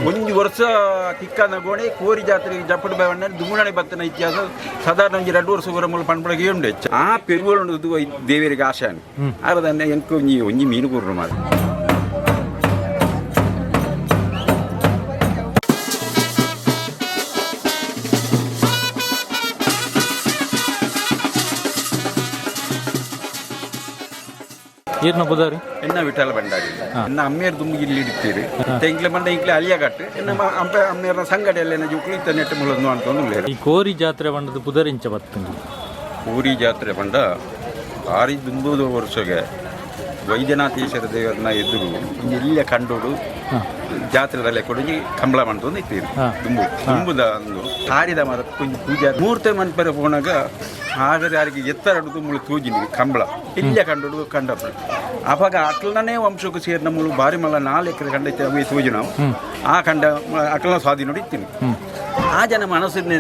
ಒಂದು ವರ್ಷ ತಿಕ್ಕನ ಗೋಣೆ ಕೋರಿ ಜಾತ್ರೆ ಜಪ್ಪಡು ಬಾವಣ್ಣ ದುಮ್ಮಣೆ ಬತ್ತನ ಇತಿಹಾಸ ಸಾಧಾರಣ 2 ವರ್ಷ ಮೂಲ ಪಂಪಳಗೆ ಉಂಡೆ ಆ ಪೆರುಗಳು ದೇವರಿಗೆ ಆಶಾನೆ ಆರದನ್ನ ಎಂಕು ಒಂಜಿ ಮೀನು ಕೂರ್ರು ಮಾಡ ಏರ್ನ ಬುದಾರಿ ಎನ್ನ ವಿಠಲ ಬಂಡಾರಿ ಎನ್ನ ಅಮ್ಮೇರು ತುಂಬ ಇಲ್ಲಿ ಇಡ್ತೀರಿ ತೆಂಗ್ಲೆ ಬಂಡ ಇಂಕ್ಲೆ ಅಲಿಯ ಕಟ್ಟು ಎನ್ನ ಅಮ್ಮೇರ ಸಂಗಡಿಯಲ್ಲೇನ ಜುಕ್ಲಿ ಇತ್ತ ನೆಟ್ಟು ಮುಳನ್ನು ಅಂತಂದು ಈ ಕೋರಿ ಜಾತ್ರೆ ಬಂಡದ ಬುದಾರಿಂಚ ಬರ್ತಂಗಿ ಕೋರಿ ಜಾತ್ರೆ ಬಂಡ ಭಾರಿ ದುಂಬುದು ವರ್ಷಗೆ ವೈದ್ಯನಾಥೇಶ್ವರ ದೇವರನ್ನ ಎದುರು ಇಲ್ಲೇ ಕಂಡೋಡು ಜಾತ್ರೆದಲ್ಲೇ ಕೊಡುಗಿ ಕಂಬಳ ಮಾಡ್ತಂದು ಇತ್ತೀರಿ ದುಂಬುದ ಒಂದು ತಾರಿದ ಮರ ಕೊಂಚ ಪೂಜೆ ಮೂರ್ತಿ ಮನ್ಪರ ಪೋನಾಗ ಹಾಗಾದ್ರೆ ಯಾರಿಗೆ ಎತ್ತರ ಮುಳು ತೂಜಿನಿ ಕಂಬಳ ಇಲ್ಲೇ ಕಂಡು ಕಂಡಪ್ಪ ಅವಾಗ ಅಟ್ಲನೇ ವಂಶಕ್ಕೆ ಸೇರಿನ ಮುಳು ಬಾರಿ ಮಲ್ಲ 4 ಎಕರೆ ಕಂಡೈತೆ ಅವು ತೂಜಿ ನಾವು ಆ ಕಂಡ ಅಟ್ಲನ ಸ್ವಾಧೀನ ನೋಡಿ ಇತ್ತೀನಿ ಆ ಜನ ಮನಸ್ಸಿನ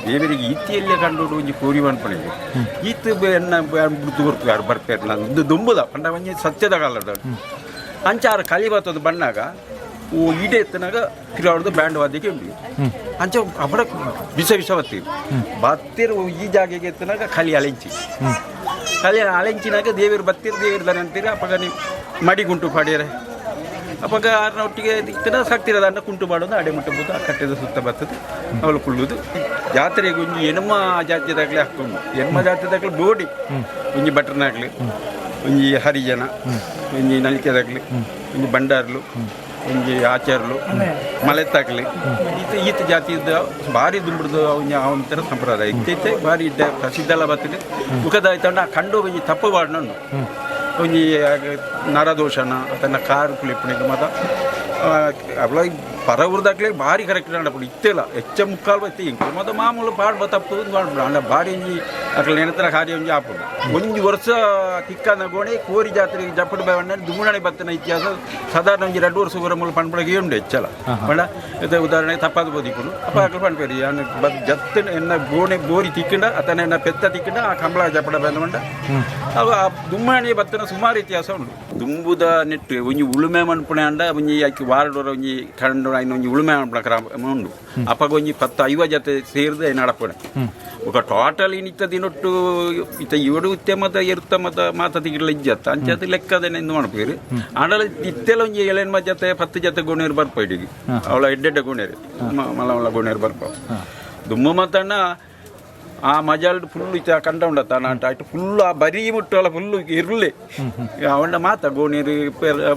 ದೇವರಿಗೆ ಇತ್ತಿಯಲ್ಲೇ ಕಂಡು ಒಂಜಿ ಕೋರಿ ಮನ್ಪಣಿಗೆ ಇತ್ತು ಎನ್ನ ಬುಡ್ತು ಬರ್ತು ಯಾರು ಬರ್ಪೇರು ನಾನು ದುಂಬುದ ಪಂಡ ಒಂಜಿ ಸತ್ಯದ ಕಾಲದ ಅಂಚಾರು ಕಲಿ ಬರ್ತದ ಬಣ್ಣಾಗ ಈಡೆ ಎತ್ತನಾಗ ತಿರುಗಾಡೋದು ಬ್ಯಾಂಡ್ ವಾದ್ಯಕ್ಕೆ ಉಂಟು ಅಂಚ ಅಪಡ ಬಿಸ ಬತ್ತೀವಿ ಬತ್ತಿರು ಈ ಜಾಗೆಗೆ ಎತ್ತನಾಗ ಕಲಿ ಅಲೆಂಚಿನಾಗ ದೇವರು ಬತ್ತಿರು ದೇವರದಾನೆ ಅಂತೀರಿ ಅಪ್ಪಾಗ ನೀವು ಮಡಿಗುಂಟು ಪಡೆಯರೆ ಅಪ್ಪಾಗ ಆರ್ನ ಒಟ್ಟಿಗೆ ಇತ್ತನ ಸಕ್ತಿರದ ಅನ್ನ ಕುಂಟು ಮಾಡೋದು ಅಡೆ ಮುಟ್ಟಬಹುದು ಆ ಕಟ್ಟೆದ ಸುತ್ತ ಬರ್ತದೆ ಅವಳು ಕುಳ್ಳುದು ಜಾತ್ರೆಗೆ ಒಂಜಿ ಹೆಣ್ಮ ಜಾತಿದಾಗಲೇ ಹಾಕೊಂಡು ಹೆಣ್ಮ ಜಾತಿದಾಗಲೇ ಬೋಡಿ ಒಂಜಿ ಭಟ್ರನಾಗ್ಲಿ ಒಂಜಿ ಹರಿಜನ ಒಂಜಿ ನಲಿಕೆದಾಗಲಿ ಒಂಜಿ ಬಂಡಾರ್ಲು ಒಂಜಿ ಆಚಾರಲು ಮಲೆತ್ತಾಗಲಿ ಈತ ಜಾತಿದ ಭಾರಿ ದುಂಬಿಡ್ದು ಅವನ ಸಂಪ್ರದಾಯ ಇತ್ತೈತೆ ಭಾರಿ ಪ್ರಸಿದ್ಧ ಎಲ್ಲ ಬರ್ತದೆ ಮುಖದಾಯ್ತಂಡ ಕಂಡು ಒಂಜಿ ತಪ್ಪು ಬಾಡ್ನಣ್ಣು ಒಂಜಿ ನರದೋಷನ ತನ್ನ ಕಾರು ಕುಳಿಪಣಿಗೆ ಮತ ಅವಳ ಪರ ಊರ್ದಾಗ್ಲೇ ಭಾರಿ ಕರೆಕ್ಟ್ ನಡಪಡು ಇತ್ತೆಲ್ಲ ಹೆಚ್ಚ ಮುಕ್ಕಾಲು ಬತ್ತೆ ಇಂಕ ಮತ್ತು ಮಾಮೂಲು ಪಾಡ್ಬ ತಪ್ಪು ಮಾಡ್ಬಿಡು ಅಂಡ ಭಾರಿ ಒಂಜಿ ಅಕ್ಲ ನೆನತರ ಕಾರ್ಯ ಒಂಜಿ ಆಪುಡು ಒಂದು ವರ್ಷ ತಿಕ್ಕನ ಗೋಣೆ ಕೋರಿ ಜಾತ್ರೆ ಜಪ್ಪಡು ಬಾವಣ್ಣ ದುಮ್ಮಣೆ ಬತ್ತನ ಇತಿಹಾಸ ಸಾಧಾರಣ 2 ವರ್ಷ ಮೂಲ ಪಂಪಳಗೆ ಉಂಡೆ ಹೆಚ್ಚಲ್ಲ ಬಣ್ಣ ಇದು ಉದಾಹರಣೆಗೆ ತಪ್ಪಾದ ಬೋದಿಕ್ಕುಡು ಅಪ್ಪ ಅಕ್ಲ ಪಂಪೇರಿ ಜತ್ತ ಎನ್ನ ಗೋಣೆ ಗೋರಿ ತಿಕ್ಕಂಡ ಅಥವಾ ಎನ್ನ ಪೆತ್ತ ತಿಕ್ಕಂಡ ಆ ಕಂಬಳ ಜಪ್ಪಡ ಬಂದ ಅವ ಆ ದುಮ್ಮಣೆ ಬತ್ತನ ಸುಮಾರು ಇತಿಹಾಸ ಉಂಟು ದುಂಬುದ ನೆಟ್ಟು ಒಂಜಿ ಉಳುಮೆ ಮನ್ಪುಣೆ ಅಂಡ ಒಂಜಿ ಆಕಿ ವಾರಡೋರ ಒಂಜಿ ಕಂಡು ಐನು ಒಂಜಿ ಉಳುಮೆ ಮನ್ಪುಣ ಉಂಡು ಅಪ್ಪಗ ಒಂಜಿ 10-50 ಜೊತೆ ಸೇರಿದ ನಡಪಣೆ ఒక టోటల్ ఇనిత దినొట్టు ఇత ఏడు ఉత్తే మత ఎరుత మత మాత తిగిడ్ల ఇజ్జತ್ತ ಅಂಚದ ಲೆಕ್ಕದೇನೆ ಎಂದು ಮಾಡ್ಬೇರು ಆಡಲ ಇತ್ತೆಲ್ಲ ಒಂಜಿ 7 ಜೊತೆ 10 ಜೊತೆ ಗೋಣೇರು ಬರ್ಪೈಡಿಗೆ ಅವಳ ಎಡ್ಡೆಡ್ಡೆ ಗೋಣೇರು ಮಲ ಗೋಣೇರು ಬರ್ಪಾವ ದುಮ್ಮ ಮತಣ್ಣ ಆ ಮಜಾಲ್ಡು ಫುಲ್ ಇತ್ತ ಕಂಡ ಉಂಡತ್ತ ನಾಟ ಅಟ್ಟು ಫುಲ್ ಆ ಬರೀ ಮುಟ್ಟಲ್ಲ ಫುಲ್ಲು ಇರ್ಲೆ ಅವಂಡ ಮಾತ ಗೋಣೀರು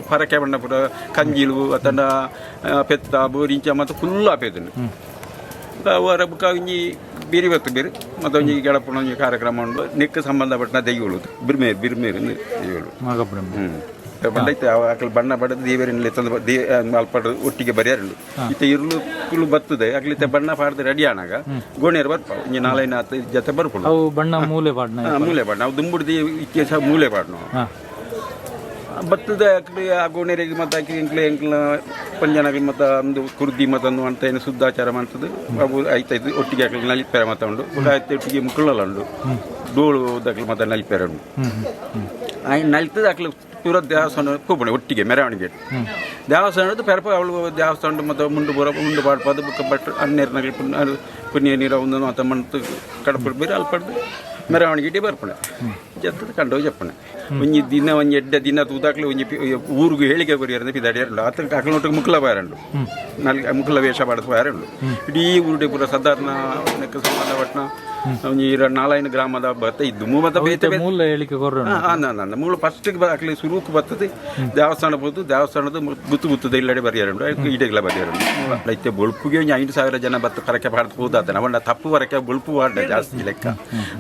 ಪರಕೆ ಬಣ್ಣ ಪುರ ಕಂಜಿಲು ಅತಂಡ ಪೆತ್ತ ಬೋರಿಂಚ ಮತ್ತು ಫುಲ್ ಆಪೇದನು ಅವರ ಬುಕ್ಕ ಒಂಜಿ ಬೇರೆ ಬರ್ತದೆ ಬೇರೆ ಮತ್ತು ಒಂಜಿ ಗೆಳಪುಣ ಒಂಜಿ ಕಾರ್ಯಕ್ರಮ ಉಂಡು ನೆಕ್ ಸಂಬಂಧಪಟ್ಟ ದೈವಗಳು ಬಿರ್ಮೇರು ದೈವಗಳು ಬಂಡೈತೆ ಅಕಲ್ ಬಣ್ಣ ಬಡದು ದೇವರಲ್ಲಿ ತಂದು ಅಲ್ಪ ಒಟ್ಟಿಗೆ ಬರೆಯಾರುಂಡು ಇತ್ತ ಇರುಳು ಕುಳು ಬರ್ತದೆ ಅಕ್ಲಿತ್ತ ಬಣ್ಣ ಪಾಡ್ದು ರೆಡಿ ಆನಾಗ ಗೋಣೇರು ಬರ್ಪಾವ ಒಂಜಿ 4-5 ಜೊತೆ ಬರ್ಕೊಂಡು ಬಣ್ಣ ಮೂಲೆ ಬಾಡ್ನ ನಾವು ದುಂಬುಡ್ದು ಇತಿಹಾಸ ಮೂಲೆ ಬಾಡ್ನು ಬತ್ತದ ಅಕ್ಲಿ ಆ ಗೋಣೇರಿಗೆ ಮತ್ತು ಆಕಿ ಎಂಕ್ಲ ಪಂಜನಗಳು ಮತ್ತು ಒಂದು ಕುರ್ದಿ ಮತ್ತೊಂದು ಅಂತ ಏನು ಶುದ್ಧಾಚಾರ ಮಾಡ್ತದೆ ಅವು ಆಯ್ತಾಯ್ತು ಒಟ್ಟಿಗೆ ಹಾಕಲಿ ನಲಿಪೇರ ಮತ ಉಂಡು ಆಯ್ತು ಒಟ್ಟಿಗೆ ಮುಕ್ಕಳಲ್ಲ ಉಂಡು ಡೋಳು ದಾಖಲೆ ಮತ್ತು ನಲಿಪೇರ ಉಂಡು ನಲಿತದ ಹಾಕಲಿ ಪೂರ ದೇವಸ್ಥಾನ ಕೂಪಣೆ ಒಟ್ಟಿಗೆ ಮೆರವಣಿಗೆ ದೇವಸ್ಥಾನದ ಪೆರಪ ಅವಳು ದೇವಸ್ಥಾನ ಮತ್ತು ಮುಂಡು ಪಾಡ್ಪದು ಬುಕ್ಕ ಬಟ್ ಅನ್ನೀರ್ನಾಗಲಿ ಪುಣ್ಯ ನೀರು ಒಂದು ಮತ್ತು ಮಣ್ಣು ಕಡಪಡು ಬೇರೆ ಅಲ್ಲಿ ಪಡ್ದು ಮೆರವಣಿಗೆ ಬರ್ಪಣೆ ಜತ್ತದ ಕಂಡು ಜಪ್ಪಣೆ ಒಂಜಿ ದಿನ ಒಂಜಿ ಎಡ್ಡೆ ದಿನ ತೂದಾಕ್ಲಿ ಒಂಜಿ ಊರಿಗೆ ಹೇಳಿಕೆ ಬರೆಯಾರ ಪಿದಾಡಿಯಾರುಂಡು ಆತ ಅಕ್ಲೊಟ್ಟಿಗೆ ಮುಕ್ಕಲ ಬಾರುಂಡು ಮುಕ್ಕಲ ವೇಷ ಪಾಡದು ಬಾರುಂಡು ಇಡೀ ಊರುಡೆ ಪೂರ ಸಾಧಾರಣ ಸಂಬಂಧಪಟ್ಟ ಒಂಜಿ 4 ಗ್ರಾಮದ ಬತ್ತ ಇದ್ದು ಮೂವತ್ತ ಬೇತೆ ಮೂಲ ಹೇಳಿಕೆ ನನ್ನ ಮೂಲ ಫಸ್ಟಿಗೆ ಅಕ್ಲಿ ಸುರುಕು ಬರ್ತದೆ ದೇವಸ್ಥಾನ ಬೋದು ದೇವಸ್ಥಾನದ ಗುತ್ತದ ಇಲ್ಲಡೆ ಬರೆಯಾರುಂಡು ಈಟೆಗ್ಲ ಬರೆಯಾರುಂಡು ಐತೆ ಬೊಳ್ಪುಗೆ ಒಂಜಿ 5,000 ಜನ ಬತ್ತ ಕರಕೆ ಪಾಡ್ದು ಹೋದಾತ ಅವಣ್ಣ ತಪ್ಪು ವರಕೆ ಬೊಳ್ಪು ವಾಡ್ಡೆ ಜಾಸ್ತಿ ಲೆಕ್ಕ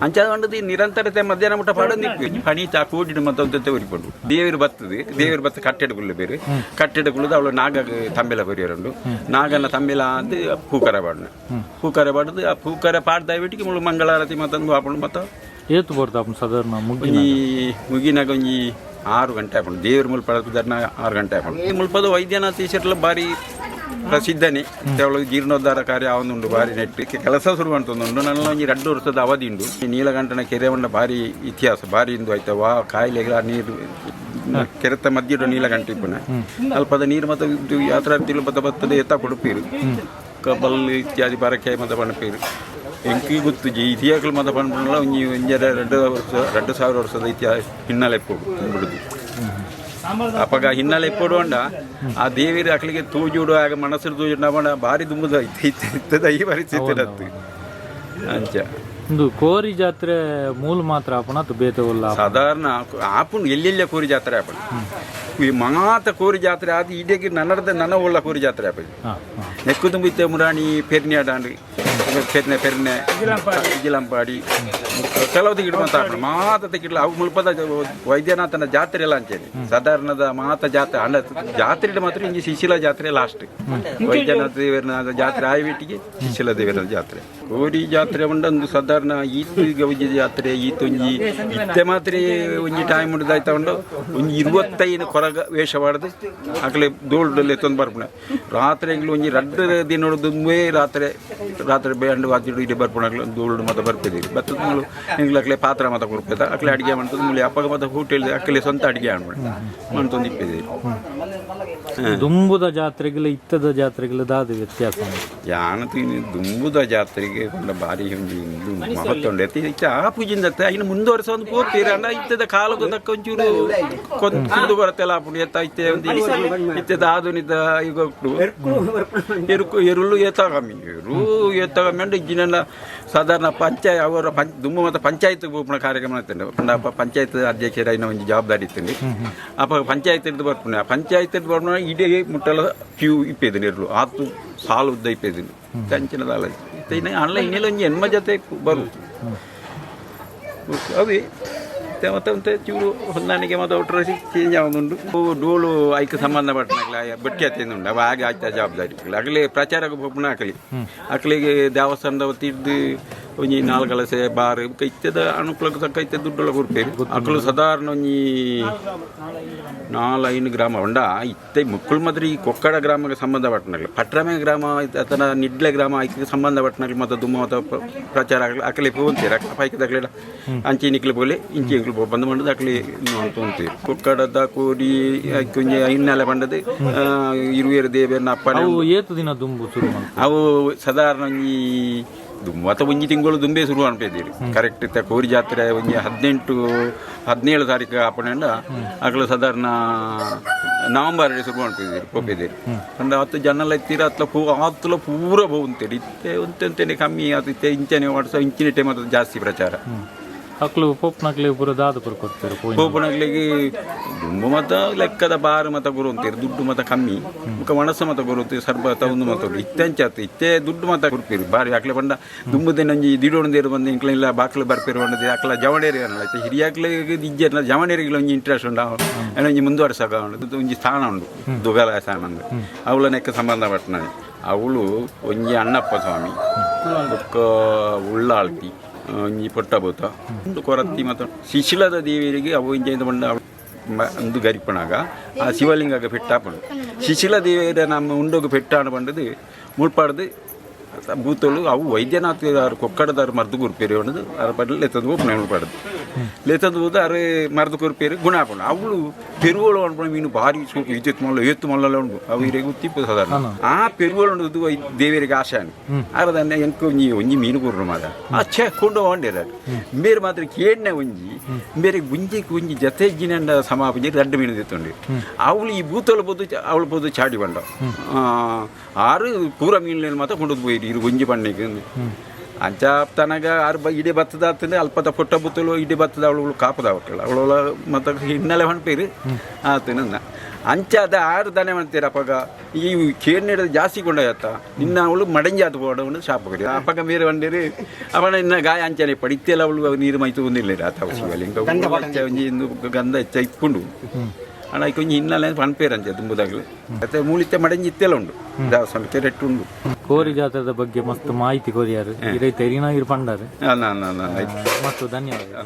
ಅಂಚಾದ ಒಂಡದು ನಿರಂತರತೆ ಮಧ್ಯಾಹ್ನ ಮುಟ್ಟ ಪಾಡೋದು ಪಣಿ ಚಾ ಕೂಡಿಡು ಮತ್ತೊಂದಂತೆ ಒರಿಕೊಂಡು ದೇವರು ಬರ್ತದೆ ದೇವರು ಬತ್ತ ಕಟ್ಟೆಡುಗಳು ಬೇರೆ ಕಟ್ಟೆಡುಗಳದು ಅವಳು ನಾಗ ತಂಬೆಲ ಬರೆಯಾರುಂಡು ನಾಗನ ತಂಬೆಲ ಅಂತ ಪೂಕರ ಬಾಡ್ದು ಆ ಪೂಕರ ಪಾಡ್ದ ಬಿಟ್ಟಿಗೆ ಮುಳು ಮಂಗಳಾರತಿ ಮತ್ತೊಂದು ಹಾಕೊಂಡು ಮತ್ತು ಏತು ಬರ್ತಾವ ಸಾಧಾರಣ ಮುಗಿನಾಗ ಒಂಜಿ 6 ಗಂಟೆ ಹಾಕೊಂಡು ದೇವ್ರ ಮುಲ್ಪದಾರನ 6 ಗಂಟೆ ಹಾಕೊಂಡು ಮುಲ್ಪದ ವೈದ್ಯನಾಥೇಶ್ವರಲ್ಲ ಭಾರಿ ಪ್ರಸಿದ್ಧನೇ ಅವಳಿಗೆ ಜೀರ್ಣೋದ್ಧಾರ ಕಾರ್ಯ ಅವನುಂಡು ಭಾರಿ ನೆಟ್ಟು ಕೆಲಸ ಶುರು ಮಾಡ್ತೊಂದುಂಡು ನನ್ನ ಒಂಜಿ 2 ವರ್ಷದ ಅವಧಿ ಉಂಡು ನೀಲಗಂಠನ ಕೆರೆ ಉಂಡ ಭಾರಿ ಇತಿಹಾಸ ಭಾರಿ ಇಂದು ಆಯ್ತವ ಕಾಯಿಲೆಗಳ ನೀರು ಕೆರೆತ ಮಧ್ಯದ ನೀಲಗಂಟೆ ಇಪ್ಪುನ ಅಲ್ಪದ ನೀರು ಮತ್ತು ಇದು ಯಾತ್ರಾರ್ಥಿಗಳು ಬರ್ತದೆ ಎತ್ತ ಕೊಡುಪೇರು ಕಬಲ್ ಇತ್ಯಾದಿ ಬರಕೆ ಮತ್ತು ಪಣಪೇರು ಎಂಕಿ ಗೊತ್ತು ಇತಿಹಾಸಗಳು ಮತ್ತು ಪಣಪಲ್ಲ ಒಂಜರ 2,000 ವರ್ಷದ ಇತಿಹಾಸ ಹಿನ್ನೆಲೆ ಬಿಡುದು ಅಪ್ಪಾಗ ಹಿನ್ನೆಲೆ ಕೊಡುವಂಡ ಆ ದೇವಿರ ಅಕ್ಕಳಿಗೆ ತೂಜುಡು ಆಗ ಮನಸ್ಸು ತೂಜುಡ ಭಾರಿ ದುಂಬುದ ಇತ್ತದ ಈ ಪರಿಸ್ಥಿತಿ ಇರತ್ತು ಅಂಚ ಒಂದು ಕೋರಿ ಜಾತ್ರೆ ಮೂಲ ಮಾತ್ರ ಆಪಣ ಅದು ಬೇತವಲ್ಲ ಸಾಧಾರಣ ಆಪುಂಡು ಎಲ್ಲೆಲ್ಲ ಕೋರಿ ಜಾತ್ರೆ ಆಪಣ ಈ ಮಾತ ಕೋರಿ ಜಾತ್ರೆ ಆದ ಇಡೀಗೆ ನನ್ನ ಒಳ್ಳ ಕೋರಿ ಜಾತ್ರೆ ಆಪ ನೆಕ್ಕು ತುಂಬಿತ್ತೆ ಮುರಾಣಿ ಪೆರ್ನೆ ಆಡಾಂಡ್ರಿ ಪೆರ್ನೆ ಇಜಿಲಂಪಾಡಿ ಕೆಲವು ತಿಗಿಡು ಮಾತಾಡ ಮಾತ ತಿಗಿಡ್ಲ ಅವು ಮುಲ್ಪದ ವೈದ್ಯನಾಥನ ಜಾತ್ರೆ ಎಲ್ಲ ಅಂಚೇಳಿ ಸಾಧಾರಣದ ಮಾತ ಜಾತ್ರೆ ಅಂಡ ಜಾತ್ರೆ ಮಾತ್ರ ಇಂಜಿ ಶಿಶಿಲ ಜಾತ್ರೆ ಲಾಸ್ಟ್ ವೈದ್ಯನಾಥ ದೇವರನ ಜಾತ್ರೆ ಆಯ್ಬಿಟ್ಟಿಗೆ ಶಿಶಿಲ ದೇವರ ಜಾತ್ರೆ ಕೋರಿ ಜಾತ್ರೆ ಉಂಡೊಂದು ಸಾಧಾರಣ ಈತು ಗೌಜಿ ಜಾತ್ರೆ ಈತೊಂಜಿ ಇತ್ತೆ ಮಾತ್ರ ಒಂಜಿ ಟೈಮ್ ಉಂಡದಾಯ್ತಾ ಉಂಡು ಒಂಜಿ 25 ಕೊರಗ ವೇಷ ಮಾಡಿದು ಆಗಲೇ ದೋಲ್ಡಲ್ಲಿ ಎತ್ತೊಂದು ಬರ್ಪುಣ ರಾತ್ರಿಗಳು ಒಂಜಿ 2 ದಿನ ದುಂಬೇ ರಾತ್ರಿ ಬೇಂಡು ವಾದ್ಯಡು ಇಡೀ ಬರ್ಪುಣಗಳು ದೋಲ್ಡು ಮತ್ತೆ ಬರ್ತಿದ್ದೀವಿ ಬತ್ತದ ಮೂಳು ಎಂಗ್ಲಕ್ಲೆ ಪಾತ್ರ ಮತ ಕೊಡ್ಪೇದ ಅಕ್ಲೆ ಅಡುಗೆ ಮಾಡ್ತದೆ ಮೂಲಿ ಅಪ್ಪಗ ಮತ್ತೆ ಹೋಟೆಲ್ ಅಕ್ಕಲೆ ಸ್ವಂತ ಅಡುಗೆ ಆಡ್ಬಿಡ ಮಾಡ್ತೊಂದು ಇಪ್ಪಿದ್ದೀವಿ ದುಂಬುದ ಜಾತ್ರೆಗಳ ಇತ್ತದ ಜಾತ್ರೆಗಳ ದಾದ ವ್ಯತ್ಯಾಸ ಯಾನತು ದುಂಬುದ ಜಾತ್ರೆಗೆ ಕೊಂಡ ಭಾರಿ ಒಂದು ಮಹತ್ವ ಉಂಡೆ ಆ ಪೂಜಿಂದ ಇನ್ನು ಮುಂದುವರೆಸ ಒಂದು ಹೋಗ್ತೀರ ಅಲ್ಲ ಇತ್ತದ ಕಾಲದ ತಕ್ಕ ಒಂಚೂರು ಕೊಂದು ಬರುತ್ತೆಲ್ಲ ಪುಡಿ ಎತ್ತ ಇತ್ತೆ ಒಂದು ಇತ್ತದ ಆಧುನಿಕ ಈಗ ಎರುಳು ಎತ್ತ ಕಮ್ಮಿ ಅಂಡ್ ಇಜ್ಜಿನೆಲ್ಲ ಸಾಧಾರಣ ಅವರ ದುಂಬು ಮತ್ತು ಪಂಚಾಯತ್ ಬೋಪಣ ಕಾರ್ಯಕ್ರಮ ಇತ್ತಂಡು ಪಂಚಾಯತ್ ಅಧ್ಯಕ್ಷರ ಇನ್ನೂ ಒಂದು ಜವಾಬ್ದಾರಿ ಇತ್ತಂడి ಅಪ್ಪ ಪಂಚಾಯತ್ ಹಿಡಿದು ಬರ್ಪುಣ ಪಂಚಾಯತ್ ಹಿಡಿದು ಬರ್ಪುಣ ಇಡೀ ಮುಟ್ಟಲ ಕ್ಯೂ ಇಪ್ಪೇದಿನಿ ಎರುಳು ಆತು ಸಾಲು ಉದ್ದ ಇಪ್ಪೇದಿನಿ ಕಂಚಿನದಾಲ ಅಲ್ಲ ಇನ್ನೆಲ್ಲ ಒಂದು ಹೆಣ್ಮ ಜೊತೆ ಬರು ಅವೇ ಮತ್ತೆ ಚೂರು ಹೊಂದಾಣಿಕೆ ಮತ್ತು ಔಟ್ರ ಚೇಂಜ್ ಆಗುದುಂಡು ಡೋಳು ಐಕ್ ಸಂಬಂಧಪಟ್ಟನಾಗಲಿ ಬಟ್ಟಿ ಹತ್ತಿಂದುಂಡು ಅವ ಹಾಗೆ ಆಯ್ತಾ ಜವಾಬ್ದಾರಿ ಆಗಲೇ ಪ್ರಚಾರಕ್ಕೆ ಹೋಗ್ಬಿಣ ಅಕ್ಕಳಿಗೆ ದೇವಸ್ಥಾನದ ತಿದ್ದು ಒಂಜಿ 4 ಕಲಸೆ ಬಾರ್ ಇತ್ತದ ಅನುಕೂಲಕ್ಕೆ ತಕ್ಕ ಇತ್ತ ದುಡ್ಡೊಳ ಕೊಡ್ಪೇರು ಅಕ್ಕಳು ಸಾಧಾರಣ ಒಂಜಿ 4-5 ಗ್ರಾಮ ಉಂಡ ಇತ್ತೆ ಮುಕ್ಕಳು ಮಾತ್ರ ಈ ಕೊಕ್ಕಡ ಗ್ರಾಮಕ್ಕೆ ಸಂಬಂಧಪಟ್ಟನಾಗಲಿ ಪಟ್ರಮೆ ಗ್ರಾಮ ಅಥವಾ ನಿಡ್ಲೆ ಗ್ರಾಮ ಐಕ್ಕೆ ಸಂಬಂಧಪಟ್ಟನಾಗಲಿ ಮತ್ತು ದುಮ್ಮ ಮತ್ತು ಪ್ರಚಾರ ಆಗಲಿ ಅಕ್ಕಲೆ ಹೋಗ್ತೀರ ಪೈಕದಾಗಲಿಲ್ಲ ಅಂಚೆ ನಿಕ್ಲು ಬೋಲೆ ಇಂಚೆ ನಿಕ್ಲು ಬಂದು ಬಂದದ್ದು ಅಕ್ಕಲಿ ತೊಂತೀವಿ ಕೊಕ್ಕಡದ ಕೋಡಿ ಕೊಂಚ ಹಿನ್ನೆಲೆ ಬಂದದ್ದು ಇರುವೇರು ದೇವೇರನ ಅಪ್ಪನ ಏತು ದಿನ ದುಂಬು ಶುರು ಅವು ಸಾಧಾರಣ ಈ ಮತ್ತು ಒಂಜಿ ತಿಂಗಳು ದುಂಬೆ ಶುರು ಅನ್ಪೇದಿರಿ ಕರೆಕ್ಟ್ ಇತ್ತ ಕೋರಿ ಜಾತ್ರೆ ಒಂಜಿ 17 ತಾರೀಕು ಆಪಣೆಂಡ ಅಗಳು ಸಾಧಾರಣ ನವಂಬರ್ ಶುರು ಅನ್ಪೇದಿರಿ ಒಪ್ಪಿದ್ದೀರಿ ಅಂಡ 10 ಜನ ಎತ್ತೀರ ಆತಲ ಪೂರ ಬೋಂತೇಳಿ ಇತ್ತೆ ಒಂತೆಂತೇನೆ ಕಮ್ಮಿ ಆತಿತ್ತೆ ಇಂಚನೆ ವರ್ಷ ಇಂಚಿನ ಟೈಮ್ ಅದು ಜಾಸ್ತಿ ಪ್ರಚಾರ ಅಕ್ಲು ಪೋಪ್ನಕ್ಲೆ ಪೂರ ದಾದ ಪೂರ ಕೊಡ್ತಾರೆ ಪೋಪನಕ್ಲಿಗೆ ದುಂಬು ಮತ ಲೆಕ್ಕದ ಬಾರು ಮತ ಗುರುಂತೀರಿ ದುಡ್ಡು ಮತ ಕಮ್ಮಿ ಮುಖ ಮನಸ್ಸು ಮತ ಗುರುತ್ತೀರಿ ಸರ್ಬ ಒಂದು ಮತ ಇತ್ತೆಂಚಾತು ಇತ್ತೆ ದುಡ್ಡು ಮತ ಕೊಡ್ತೀರಿ ಬಾರಿ ಅಕ್ಲೆ ಬಂದ ದುಂಬುದೇ ನಂಜಿ ದಿಡೋಣದೇರು ಬಂದು ಇಂಕ್ಲಿಲ್ಲ ಬಾಕ್ಲು ಬರ್ಪೇರು ಬಂದದೆ ಅಕ್ಲ ಜವಣೇರಿ ಅನ್ನಲ್ಲ ಹಿರಿಯಾಕ್ಲಿಗೆ ಇಜ್ಜ ಜವಣೇರಿಗೆ ಒಂಜಿ ಇಂಟ್ರೆಸ್ಟ್ ಉಂಡು ಒಂಜಿ ಮುಂದುವರ್ಸಕ ಉಂಡು ಒಂಜಿ ಸ್ಥಾನ ಉಂಡು ದುಗಲ ಸ್ಥಾನ ಉಂಡು ಅವಳ ನೆಕ್ಕ ಸಂಬಂಧಪಟ್ಟನ ಅವಳು ಒಂಜಿ ಅಣ್ಣಪ್ಪ ಸ್ವಾಮಿ ಬುಕ್ಕ ಉಳ್ಳಾಳ್ತಿ ಒಂಜಿ ಪೊಟ್ಟಬೋತ ಒಂದು ಕೊರತ್ತಿ ಮತ್ತು ಶಿಶಿಲದ ದೇವಿಯರಿಗೆ ಅವು ಇಂಜೆಯಿಂದ ಬಂದ ಒಂದು ಗರಿಪಣಾಗ ಆ ಶಿವಲಿಂಗಕ್ಕೆ ಪೆಟ್ಟಾಪಣು ಶಿಶಿಲ ದೇವಿಯರ ನಮ್ಮ ಉಂಡೋಗ ಪೆಟ್ಟಾಣ ಬಂಡದು ಮುಳ್ಪಾಡ್ದು ಬೂತಳು ಅವು ವೈದ್ಯನಾಥ ಕೊಕ್ಕಡದಾರು ಮರ್ದು ಕುರ್ಪೇರಿ ಅನ್ನೋದು ಅರ ಪಡ್ಲು ಲೆತ್ತದು ಓಪನೆ ಮುಳ್ಪಾಡ್ದು ಲೆತ್ತದು ಹೋದ ಅರೆ ಮರ್ದು ಕುರ್ಪೇರಿ ಗುಣ ಹಾಕೋಣ ಅವಳು ಪೆರುವಳು ಅನ್ಕೊಂಡು ಮೀನು ಭಾರಿ ಸೂಕು ಎತ್ತು ಮಲ್ಲ ಉಂಡು ಅವರಿಗೆ ಗೊತ್ತಿಪ್ಪು ಸಾಧಾರಣ ಆ ಪೆರುವಳು ಉಂಡು ದೇವಿಯರಿಗೆ ಆಶೆ ಅರದನ್ನ ಎಂಕ ಒಂಜಿ ಮೀನು ಕೂರ್ರು ಮಾದ ಅಚ್ಚೆ ಕೊಂಡು ಹೊಂಡಿರ ಬೇರೆ ಮಾತ್ರ ಕೇಡ್ನೆ ಒಂಜಿ ಬೇರೆ ಗುಂಜಿಗೆ ಒಂಜಿ ಜತೆ ಜಿನ ಸಮಾಪಂಜಿ 2 ಮೀನು ತೆತ್ತೊಂಡಿ ಅವಳು ಈ ಬೂತಲು ಬೋದು ಅವಳು ಬೋದು ಚಾಡಿ ಬಂಡ 6 ಪೂರ ಮೀನು ಮಾತ್ರ ಕೊಂಡೋದು போயிரு ಇರು ಗುಂಜಿ ಬಣ್ಣಿಗೆ ಅಂಚ ತನಗ ಇಡೀ ಭತ್ತದ ಆತಂದ್ರೆ ಅಲ್ಪದ ಪುಟ್ಟ ಬುತ್ತಲು ಇಡೀ ಭತ್ತದ ಅವಳು ಕಾಪದ ಅವಳು ಅವಳ ಮತ್ತು ಹಿನ್ನೆಲೆ ಹೊಂಟೇರಿ ಆತನ ಅಂಚ ಅದ 6 ದನೆ ಮಾಡ್ತೀರ ಅಪ್ಪಗ ಈ ಕೇರ್ನಿಡ ಜಾಸ್ತಿ ಕೊಂಡೋಯತ್ತ ನಿನ್ನ ಅವಳು ಮಡಂಜಿ ಆತು ಬೋಡವನು ಶಾಪಕರಿ ಅಪ್ಪಗ ಮೇರೆ ಬಂದಿರಿ ಅವನ ಇನ್ನ ಗಾಯ ಅಂಚನೆ ಪಡಿತೆಲ್ಲ ಅವಳು ನೀರು ಮೈತು ಬಂದಿಲ್ಲ ಆತ ಒಂಜಿ ಗಂಧ ಹೆಚ್ಚ ಇಟ್ಕೊಂಡು ಅಣ್ಣ ಕೊಂಚ ಹಿನ್ನೆಲೆ ಪಣ್ಪೇರು ಅಂಚೆ ತುಂಬುದಾಗಲು ಮತ್ತೆ ಮೂಲಿತ್ತೆ ಮಡಂಜಿ ಇತ್ತೆಲ್ಲ ಉಂಡು ದೇವಸ್ಥಾನಕ್ಕೆ ರೆಟ್ಟು ಉಂಡು ಕೋರಿ ಜಾತ್ರೆದ ಬಗ್ಗೆ ಮಸ್ತ್ ಮಾಹಿತಿ ಕೊರಿಯಾರು ರೈತ ಇರಿನಾಗಿರು ಪಂಡಾರು ಮತ್ತು ಧನ್ಯವಾದ.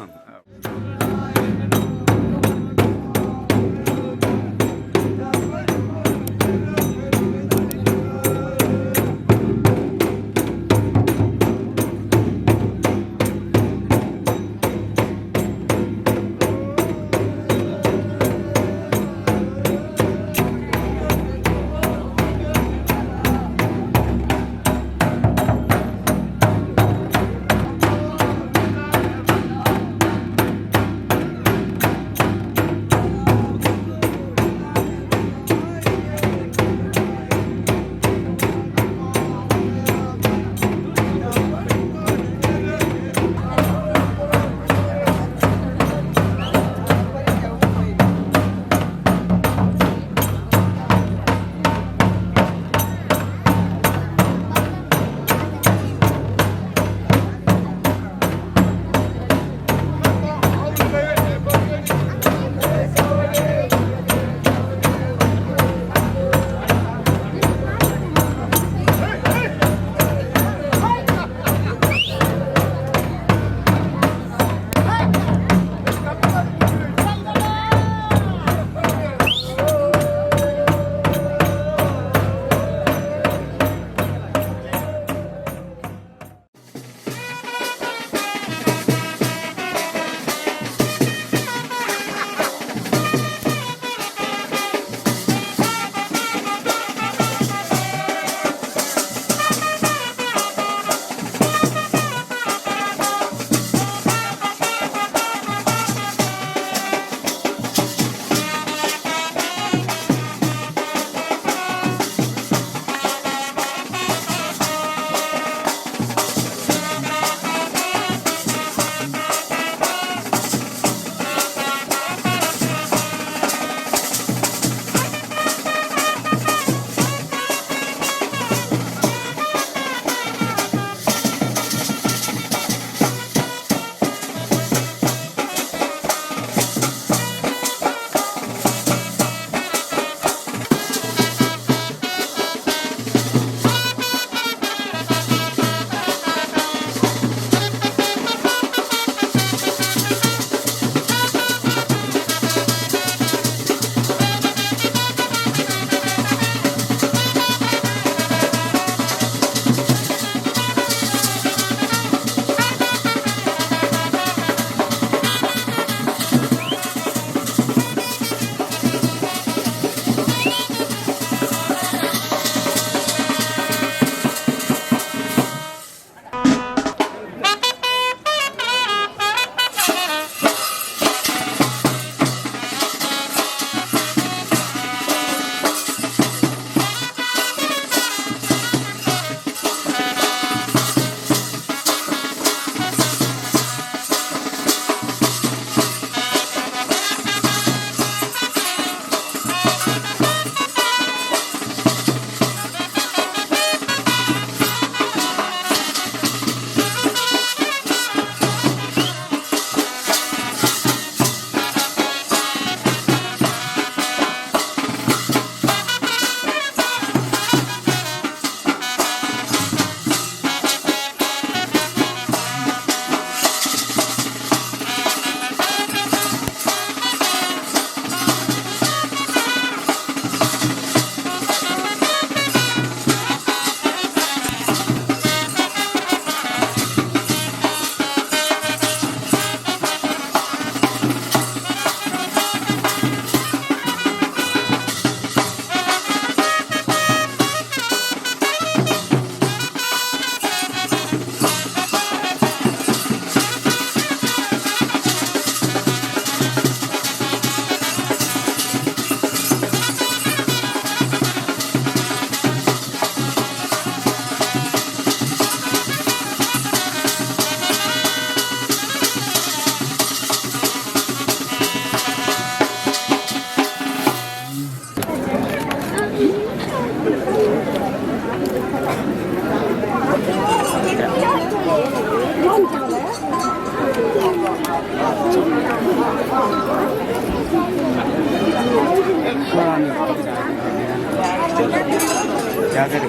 ಸಾಗರ